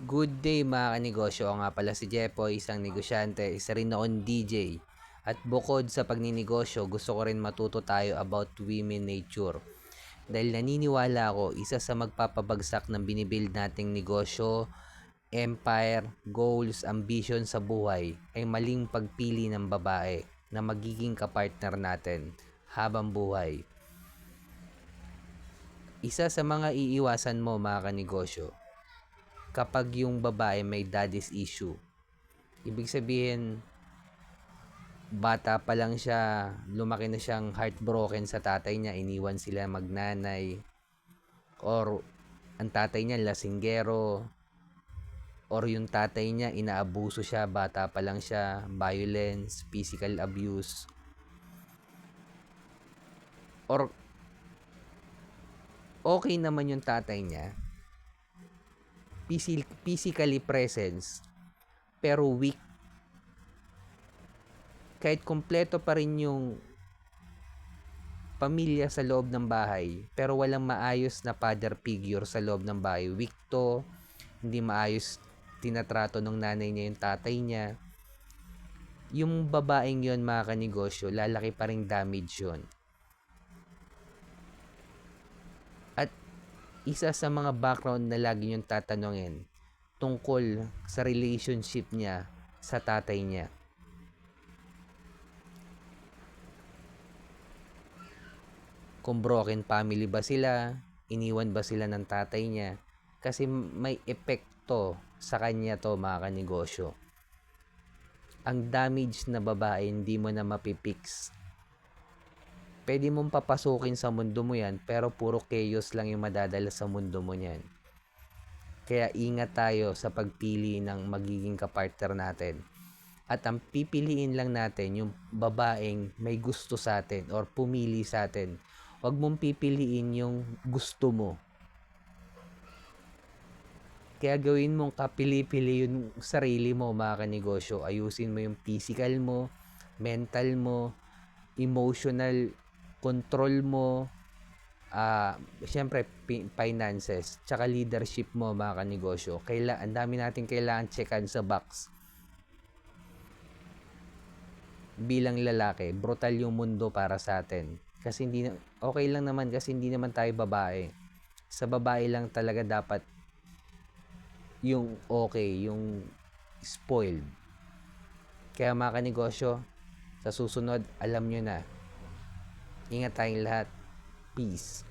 Good day mga kanegosyo, ako nga pala si Jepoy, isang negosyante, isa rin akong DJ. At bukod sa pagninegosyo, gusto ko rin matuto tayo about women nature. Dahil naniniwala ako, isa sa magpapabagsak ng binibuild nating negosyo, empire, goals, ambition sa buhay ay maling pagpili ng babae na magiging kapartner natin habang buhay. Isa sa mga iiwasan mo mga kanegosyo, kapag yung babae may daddy's issue. Ibig sabihin, bata pa lang siya, lumaki na siyang heartbroken sa tatay niya, iniwan sila magnanay, or ang tatay niya lasinggero, or yung tatay niya inaabuso siya, bata pa lang siya, violence, physical abuse, or okay naman yung tatay niya, physically presence, pero weak. Kahit kompleto pa rin yung pamilya sa loob ng bahay, pero walang maayos na father figure sa loob ng bahay. Weak to, hindi maayos tinatrato ng nanay niya yung tatay niya. Yung babaeng yon mga kanegosyo, lalaki pa rin damage yon. At isa sa mga background na lagi niyong tatanungin tungkol sa relationship niya sa tatay niya. Kung broken family ba sila, iniwan ba sila ng tatay niya, kasi may epekto sa kanya to mga kanegosyo. Ang damage na babae hindi mo na mapipix. Pwede mong papasukin sa mundo mo yan, pero puro chaos lang yung madadala sa mundo mo niyan. Kaya ingat tayo sa pagpili ng magiging kapartner natin. At ang pipiliin lang natin yung babaeng may gusto sa atin or pumili sa atin. Huwag mong pipiliin yung gusto mo. Kaya gawin mong kapili-pili yung sarili mo mga kanegosyo. Ayusin mo yung physical mo, mental mo, emotional control mo, syempre finances, tsaka leadership mo mga kanegosyo. Ang dami natin kailangan checkan sa box. Bilang lalaki, brutal yung mundo para sa atin. Kasi okay lang naman kasi hindi naman tayo babae. Sa babae lang talaga dapat yung okay, yung spoiled. Kaya mga kanegosyo, sa susunod, alam nyo na. Ingat tayong lahat. Peace.